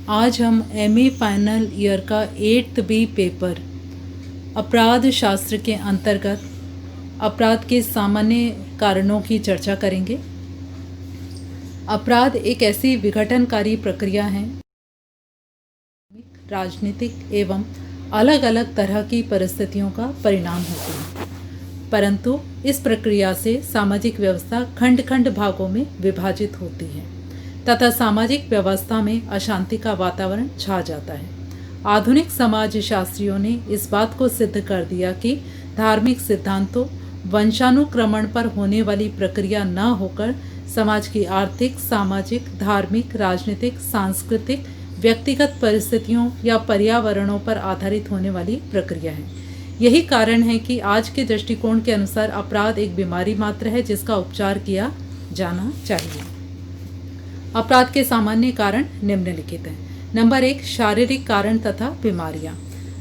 आज हम MA final year का 8th बी पेपर अपराध शास्त्र के अंतर्गत अपराध के सामान्य कारणों की चर्चा करेंगे। अपराध एक ऐसी विघटनकारी प्रक्रिया है, राजनीतिक एवं अलग अलग तरह की परिस्थितियों का परिणाम होती है, परंतु इस प्रक्रिया से सामाजिक व्यवस्था खंड खंड भागों में विभाजित होती है तथा सामाजिक व्यवस्था में अशांति का वातावरण छा जाता है। आधुनिक समाज शास्त्रियों ने इस बात को सिद्ध कर दिया कि धार्मिक सिद्धांतों वंशानुक्रमण पर होने वाली प्रक्रिया न होकर समाज की आर्थिक, सामाजिक, धार्मिक, राजनीतिक, सांस्कृतिक, व्यक्तिगत परिस्थितियों या पर्यावरणों पर आधारित होने वाली प्रक्रिया है। यही कारण है कि आज के दृष्टिकोण के अनुसार अपराध एक बीमारी मात्र है जिसका उपचार किया जाना चाहिए। अपराध के सामान्य कारण निम्नलिखित हैं। नंबर 1, शारीरिक कारण तथा बीमारियां।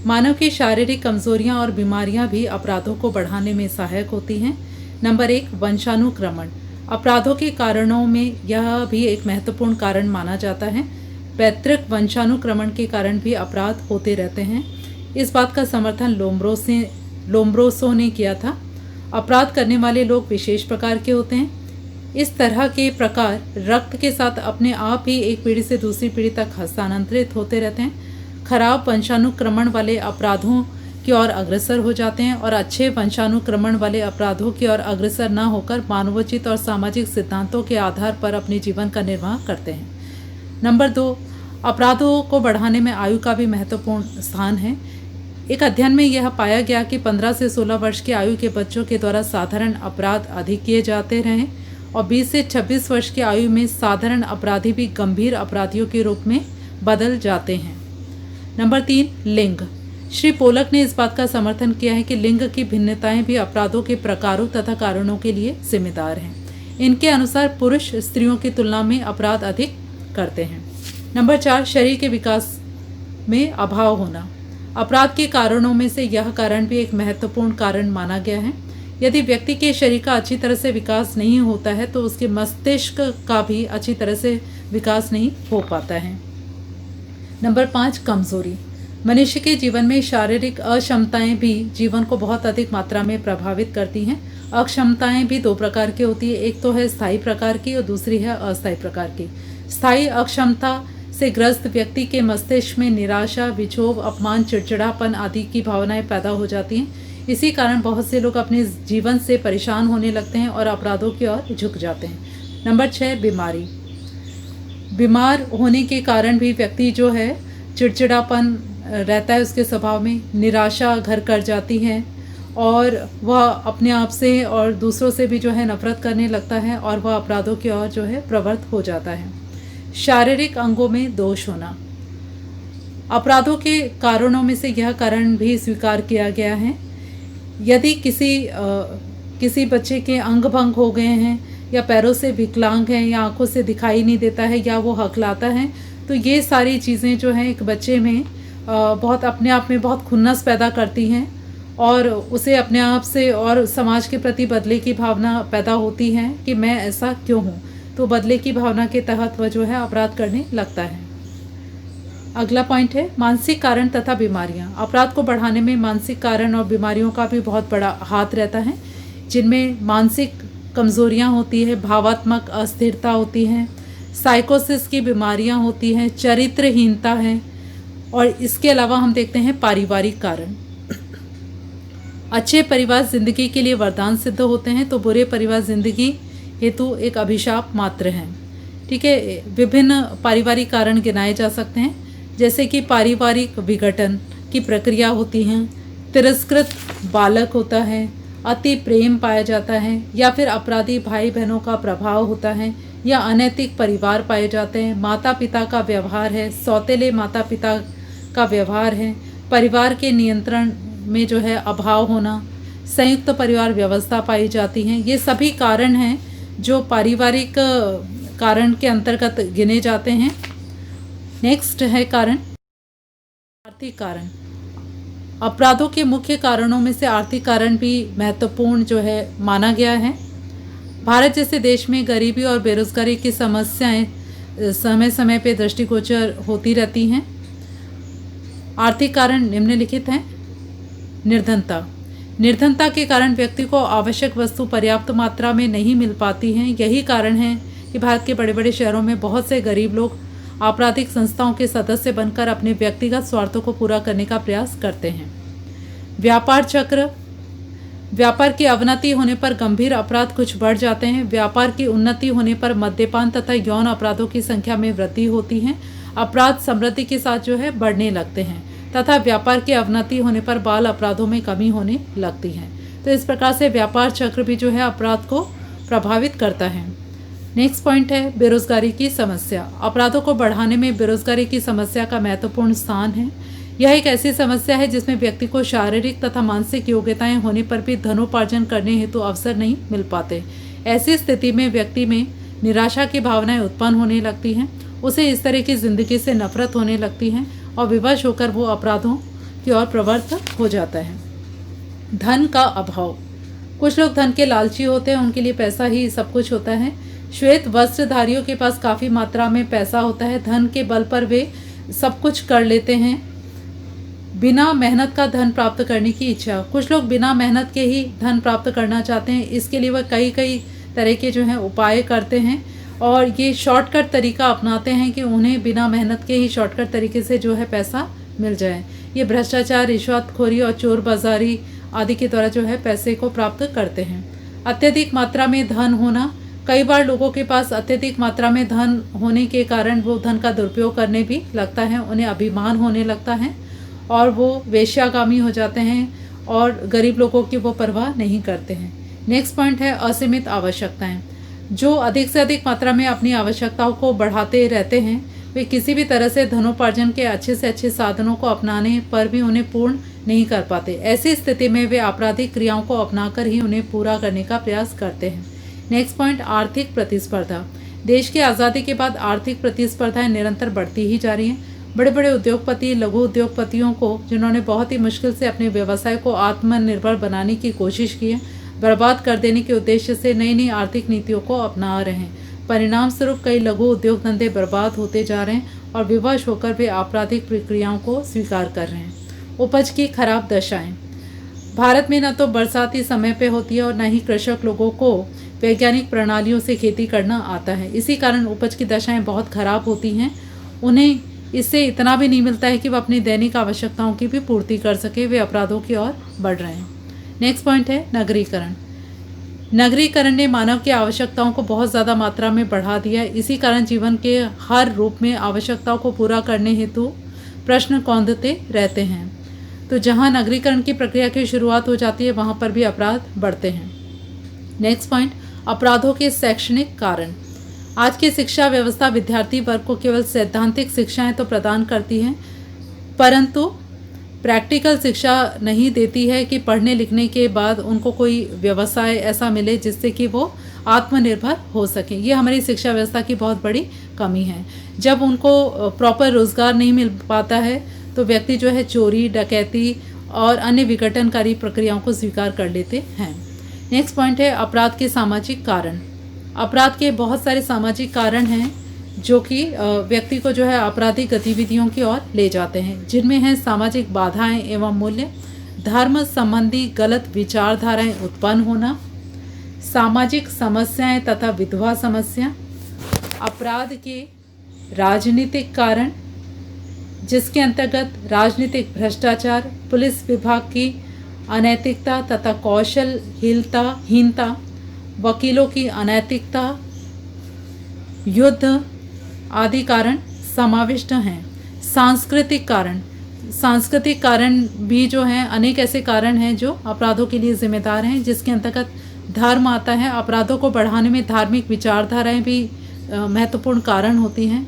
मानव की शारीरिक कमजोरियां और बीमारियां भी अपराधों को बढ़ाने में सहायक होती हैं। नंबर 1, वंशानुक्रमण। अपराधों के कारणों में यह भी एक महत्वपूर्ण कारण माना जाता है। पैतृक वंशानुक्रमण के कारण भी अपराध होते रहते हैं। इस बात का समर्थन लोम्ब्रोसो ने किया था। अपराध करने वाले लोग विशेष प्रकार के होते हैं। इस तरह के प्रकार रक्त के साथ अपने आप ही एक पीढ़ी से दूसरी पीढ़ी तक हस्तांतरित होते रहते हैं। खराब वंशानुक्रमण वाले अपराधों की ओर अग्रसर हो जाते हैं और अच्छे वंशानुक्रमण वाले अपराधों की ओर अग्रसर न होकर मानवोचित और सामाजिक सिद्धांतों के आधार पर अपने जीवन का निर्वाह करते हैं। नंबर 2, अपराधों को बढ़ाने में आयु का भी महत्वपूर्ण स्थान है। एक अध्ययन में यह पाया गया कि 15 से 16 वर्ष की आयु के बच्चों के द्वारा साधारण अपराध अधिक किए जाते रहे और 20 से 26 वर्ष की आयु में साधारण अपराधी भी गंभीर अपराधियों के रूप में बदल जाते हैं। नंबर 3, लिंग। श्री पोलक ने इस बात का समर्थन किया है कि लिंग की भिन्नताएं भी अपराधों के प्रकारों तथा कारणों के लिए जिम्मेदार हैं। इनके अनुसार पुरुष स्त्रियों की तुलना में अपराध अधिक करते हैं। नंबर 4, शरीर के विकास में अभाव होना। अपराध के कारणों में से यह कारण भी एक महत्वपूर्ण कारण माना गया है। यदि व्यक्ति के शरीर का अच्छी तरह से विकास नहीं होता है तो उसके मस्तिष्क का भी अच्छी तरह से विकास नहीं हो पाता है। नंबर 5, कमजोरी। मनुष्य के जीवन में शारीरिक अक्षमताएं भी जीवन को बहुत अधिक मात्रा में प्रभावित करती हैं। अक्षमताएं भी 2 प्रकार की होती है, एक तो है स्थायी प्रकार की और दूसरी है अस्थायी प्रकार की। स्थायी अक्षमता से ग्रस्त व्यक्ति के मस्तिष्क में निराशा, विक्षोभ, अपमान, चिड़चिड़ापन आदि की भावनाएं पैदा हो जाती हैं। इसी कारण बहुत से लोग अपने जीवन से परेशान होने लगते हैं और अपराधों की ओर झुक जाते हैं। नंबर 6, बीमारी। बीमार होने के कारण भी व्यक्ति जो है चिड़चिड़ापन रहता है उसके स्वभाव में, निराशा घर कर जाती है और वह अपने आप से और दूसरों से भी जो है नफरत करने लगता है और वह अपराधों की ओर जो है प्रवृत्त हो जाता है। शारीरिक अंगों में दोष होना। अपराधों के कारणों में से यह कारण भी स्वीकार किया गया है। यदि किसी बच्चे के अंग भंग हो गए हैं या पैरों से विकलांग हैं या आंखों से दिखाई नहीं देता है या वो हकलाता है तो ये सारी चीज़ें जो हैं एक बच्चे में बहुत अपने आप में बहुत खुन्नस पैदा करती हैं और उसे अपने आप से और समाज के प्रति बदले की भावना पैदा होती है कि मैं ऐसा क्यों हूँ, तो बदले की भावना के तहत वह जो है अपराध करने लगता है। अगला पॉइंट है मानसिक कारण तथा बीमारियां। अपराध को बढ़ाने में मानसिक कारण और बीमारियों का भी बहुत बड़ा हाथ रहता है, जिनमें मानसिक कमजोरियां होती है, भावात्मक अस्थिरता होती है, साइकोसिस की बीमारियां होती हैं, चरित्रहीनता है और इसके अलावा हम देखते हैं पारिवारिक कारण। अच्छे परिवार जिंदगी के लिए वरदान सिद्ध होते हैं तो बुरे परिवार जिंदगी हेतु एक अभिशाप मात्र हैं। ठीक है, विभिन्न पारिवारिक कारण गिनाए जा सकते हैं, जैसे कि पारिवारिक विघटन की प्रक्रिया होती है, तिरस्कृत बालक होता है, अति प्रेम पाया जाता है या फिर अपराधी भाई बहनों का प्रभाव होता है या अनैतिक परिवार पाए जाते हैं, माता पिता का व्यवहार है, सौतेले माता पिता का व्यवहार है, परिवार के नियंत्रण में जो है अभाव होना, संयुक्त परिवार व्यवस्था पाई जाती है। ये सभी कारण हैं जो पारिवारिक कारण के अंतर्गत गिने जाते हैं। नेक्स्ट है कारण आर्थिक कारण। अपराधों के मुख्य कारणों में से आर्थिक कारण भी महत्वपूर्ण जो है माना गया है। भारत जैसे देश में गरीबी और बेरोजगारी की समस्याएं समय समय पे दृष्टिगोचर होती रहती हैं। आर्थिक कारण निम्नलिखित हैं। निर्धनता। निर्धनता के कारण व्यक्ति को आवश्यक वस्तु पर्याप्त मात्रा में नहीं मिल पाती हैं। यही कारण है कि भारत के बड़े बड़े शहरों में बहुत से गरीब लोग आपराधिक संस्थाओं के सदस्य बनकर अपने व्यक्तिगत स्वार्थों को पूरा करने का प्रयास करते हैं। व्यापार चक्र। व्यापार की अवनति होने पर गंभीर अपराध कुछ बढ़ जाते हैं। व्यापार की उन्नति होने पर मद्यपान तथा यौन अपराधों की संख्या में वृद्धि होती है। अपराध समृद्धि के साथ बढ़ने लगते हैं तथा व्यापार की अवनति होने पर बाल अपराधों में कमी होने लगती है। तो इस प्रकार से व्यापार चक्र भी अपराध को प्रभावित करता है। नेक्स्ट पॉइंट है बेरोजगारी की समस्या। अपराधों को बढ़ाने में बेरोजगारी की समस्या का महत्वपूर्ण स्थान है। यह एक ऐसी समस्या है जिसमें व्यक्ति को शारीरिक तथा मानसिक योग्यताएं होने पर भी धनोपार्जन करने हेतु अवसर नहीं मिल पाते। ऐसी स्थिति में व्यक्ति में निराशा की भावनाएं उत्पन्न होने लगती हैं। उसे इस तरह की जिंदगी से नफरत होने लगती है और विवश होकर वो अपराधों की ओर प्रवृत्त हो जाता है। धन का अभाव। कुछ लोग धन के लालची होते हैं, उनके लिए पैसा ही सब कुछ होता है। श्वेत वस्त्रधारियों के पास काफ़ी मात्रा में पैसा होता है। धन के बल पर वे सब कुछ कर लेते हैं। बिना मेहनत का धन प्राप्त करने की इच्छा। कुछ लोग बिना मेहनत के ही धन प्राप्त करना चाहते हैं। इसके लिए वह कई तरह के उपाय करते हैं और ये शॉर्टकट तरीका अपनाते हैं कि उन्हें बिना मेहनत के ही शॉर्टकट तरीके से पैसा मिल जाए। ये भ्रष्टाचार, रिश्वतखोरी और चोर बाजारी आदि के द्वारा पैसे को प्राप्त करते हैं। अत्यधिक मात्रा में धन होना। कई बार लोगों के पास अत्यधिक मात्रा में धन होने के कारण वो धन का दुरुपयोग करने भी लगता है। उन्हें अभिमान होने लगता है और वो वेश्यागामी हो जाते हैं और गरीब लोगों की वो परवाह नहीं करते हैं। नेक्स्ट पॉइंट है असीमित आवश्यकताएं। जो अधिक से अधिक मात्रा में अपनी आवश्यकताओं को बढ़ाते रहते हैं, वे किसी भी तरह से धनोपार्जन के अच्छे से अच्छे साधनों को अपनाने पर भी उन्हें पूर्ण नहीं कर पाते। ऐसी स्थिति में वे आपराधिक क्रियाओं को अपनाकर ही उन्हें पूरा करने का प्रयास करते हैं। नेक्स्ट पॉइंट आर्थिक प्रतिस्पर्धा। देश की आज़ादी के बाद आर्थिक प्रतिस्पर्धाएं निरंतर बढ़ती ही जा रही हैं। बड़े बड़े उद्योगपति, लघु उद्योगपतियों को, जिन्होंने बहुत ही मुश्किल से अपने व्यवसाय को आत्मनिर्भर बनाने की कोशिश की है, बर्बाद कर देने के उद्देश्य से नई नई आर्थिक नीतियों को अपना रहे हैं। परिणाम स्वरूप कई लघु उद्योग धंधे बर्बाद होते जा रहे हैं और विवश होकर वे आपराधिक प्रक्रियाओं को स्वीकार कर रहे हैं। उपज की खराब दशाएं। भारत में न तो बरसाती समय पे होती है और न ही कृषक लोगों को वैज्ञानिक प्रणालियों से खेती करना आता है। इसी कारण उपज की दशाएं बहुत खराब होती हैं। उन्हें इससे इतना भी नहीं मिलता है कि वह अपनी दैनिक आवश्यकताओं की भी पूर्ति कर सके। वे अपराधों की ओर बढ़ रहे हैं। नेक्स्ट पॉइंट है नगरीकरण। नगरीकरण ने मानव की आवश्यकताओं को बहुत ज़्यादा मात्रा में बढ़ा दिया है। इसी कारण जीवन के हर रूप में आवश्यकताओं को पूरा करने हेतु प्रश्न कौंधते रहते हैं। तो जहाँ नगरीकरण की प्रक्रिया की शुरुआत हो जाती है, वहाँ पर भी अपराध बढ़ते हैं। नेक्स्ट पॉइंट अपराधों के शैक्षणिक कारण। आज की शिक्षा व्यवस्था विद्यार्थी वर्ग को केवल सैद्धांतिक शिक्षाएं तो प्रदान करती है, परंतु प्रैक्टिकल शिक्षा नहीं देती है कि पढ़ने लिखने के बाद उनको कोई व्यवसाय ऐसा मिले जिससे कि वो आत्मनिर्भर हो सकें। ये हमारी शिक्षा व्यवस्था की बहुत बड़ी कमी है। जब उनको प्रॉपर रोजगार नहीं मिल पाता है तो व्यक्ति चोरी, डकैती और अन्य विघटनकारी प्रक्रियाओं को स्वीकार कर लेते हैं। नेक्स्ट पॉइंट है अपराध के सामाजिक कारण। अपराध के बहुत सारे सामाजिक कारण हैं जो कि व्यक्ति को आपराधिक गतिविधियों की ओर ले जाते हैं, जिनमें हैं सामाजिक बाधाएं एवं मूल्य, धर्म संबंधी गलत विचारधाराएं उत्पन्न होना, सामाजिक समस्याएं तथा विधवा समस्या, अपराध के राजनीतिक कारण जिसके अंतर्गत राजनीतिक भ्रष्टाचार, पुलिस विभाग की अनैतिकता तथा कौशलहीनता, वकीलों की अनैतिकता, युद्ध आदि कारण समाविष्ट हैं। सांस्कृतिक कारण भी अनेक ऐसे कारण हैं जो अपराधों के लिए जिम्मेदार हैं, जिसके अंतर्गत धर्म आता है। अपराधों को बढ़ाने में धार्मिक विचारधाराएं भी महत्वपूर्ण कारण होती हैं।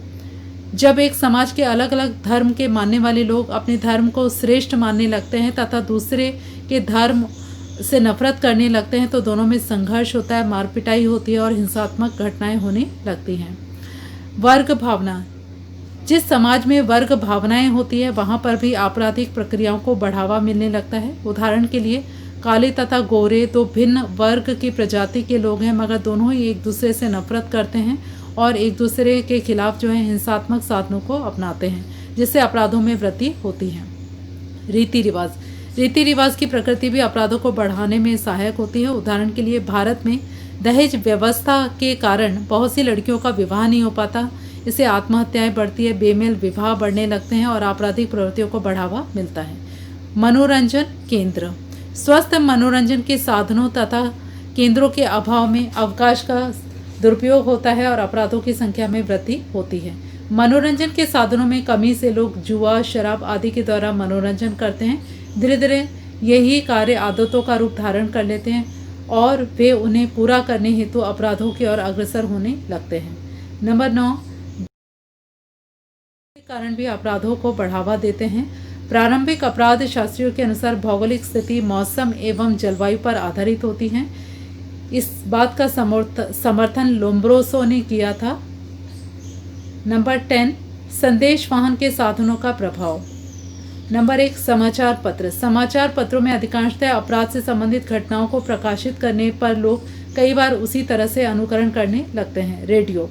जब एक समाज के अलग अलग धर्म के मानने वाले लोग अपने धर्म को श्रेष्ठ मानने लगते हैं तथा दूसरे के धर्म से नफरत करने लगते हैं, तो दोनों में संघर्ष होता है, मार पिटाई होती है और हिंसात्मक घटनाएं होने लगती हैं। वर्ग भावना। जिस समाज में वर्ग भावनाएं होती है, वहाँ पर भी आपराधिक प्रक्रियाओं को बढ़ावा मिलने लगता है। उदाहरण के लिए काले तथा गोरे दो भिन्न वर्ग की प्रजाति के लोग हैं, मगर दोनों ही एक दूसरे से नफरत करते हैं और एक दूसरे के खिलाफ जो है हिंसात्मक साधनों को अपनाते हैं, जिससे अपराधों में वृद्धि होती है। रीति रिवाज की प्रकृति भी अपराधों को बढ़ाने में सहायक होती है। उदाहरण के लिए भारत में दहेज व्यवस्था के कारण बहुत सी लड़कियों का विवाह नहीं हो पाता, इससे आत्महत्याएं बढ़ती है, बेमेल विवाह बढ़ने लगते हैं और आपराधिक प्रवृत्तियों को बढ़ावा मिलता है। मनोरंजन केंद्र, स्वस्थ मनोरंजन के साधनों तथा केंद्रों के अभाव में अवकाश का दुरुपयोग होता है और अपराधों की संख्या में वृद्धि होती है। मनोरंजन के साधनों में कमी से लोग जुआ, शराब आदि के द्वारा मनोरंजन करते हैं। धीरे धीरे यही कार्य आदतों का रूप धारण कर लेते हैं और वे उन्हें पूरा करने हेतु अपराधों की ओर अग्रसर होने लगते हैं। नंबर 9, कारण भी अपराधों को बढ़ावा देते हैं। प्रारंभिक अपराध शास्त्रियों के अनुसार भौगोलिक स्थिति, मौसम एवं जलवायु पर आधारित होती हैं। इस बात का समर्थन लोम्ब्रोसो ने किया था। नंबर 10, संदेश वाहन के साधनों का प्रभाव। नंबर 1, समाचार पत्र। समाचार पत्रों में अधिकांशतः अपराध से संबंधित घटनाओं को प्रकाशित करने पर लोग कई बार उसी तरह से अनुकरण करने लगते हैं। रेडियो,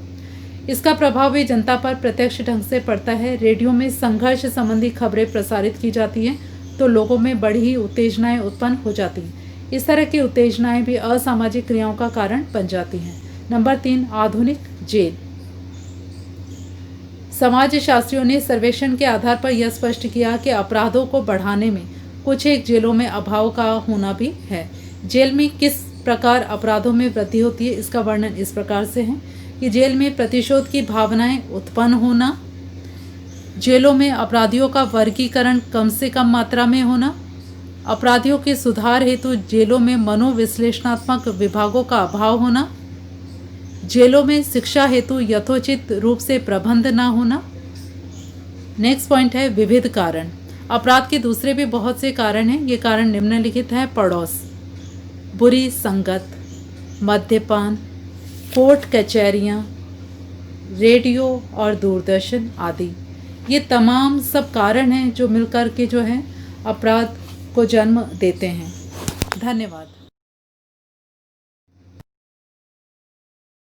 इसका प्रभाव भी जनता पर प्रत्यक्ष ढंग से पड़ता है। रेडियो में संघर्ष संबंधी खबरें प्रसारित की जाती हैं तो लोगों में बड़ी ही उत्तेजनाएं उत्पन्न हो जाती हैं। इस तरह की उत्तेजनाएं भी असामाजिक क्रियाओं का कारण बन जाती हैं। नंबर 3, आधुनिक जेल। समाजशास्त्रियों ने सर्वेक्षण के आधार पर यह स्पष्ट किया कि अपराधों को बढ़ाने में कुछ एक जेलों में अभाव का होना भी है। जेल में किस प्रकार अपराधों में वृद्धि होती है, इसका वर्णन इस प्रकार से है कि जेल में प्रतिशोध की भावनाएं उत्पन्न होना, जेलों में अपराधियों का वर्गीकरण कम से कम मात्रा में होना, अपराधियों के सुधार हेतु जेलों में मनोविश्लेषणात्मक विभागों का अभाव होना, जेलों में शिक्षा हेतु यथोचित रूप से प्रबंध न होना। नेक्स्ट पॉइंट है विविध कारण। अपराध के दूसरे भी बहुत से कारण हैं। ये कारण निम्नलिखित है: पड़ोस, बुरी संगत, मद्यपान, कोर्ट कचहरियाँ, रेडियो और दूरदर्शन आदि। ये तमाम सब कारण हैं जो मिलकर के जो है अपराध को जन्म देते हैं। धन्यवाद।